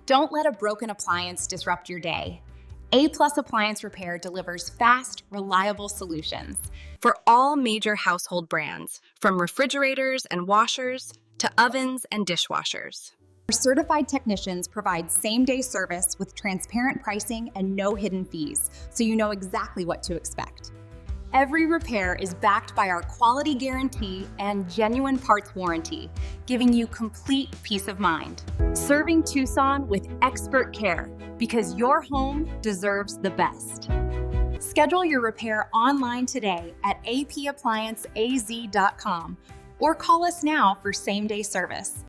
Don't let a broken appliance disrupt your day. A Appliance Repair delivers fast, reliable solutions for all major household brands, from refrigerators and washers to ovens and dishwashers. Our certified technicians provide same-day service with transparent pricing and no hidden fees, so you know exactly what to expect. Every repair is backed by our quality guarantee and genuine parts warranty, giving you complete peace of mind. Serving Tucson with expert care, because your home deserves the best. Schedule your repair online today at applianceaz.com or call us now for same-day service.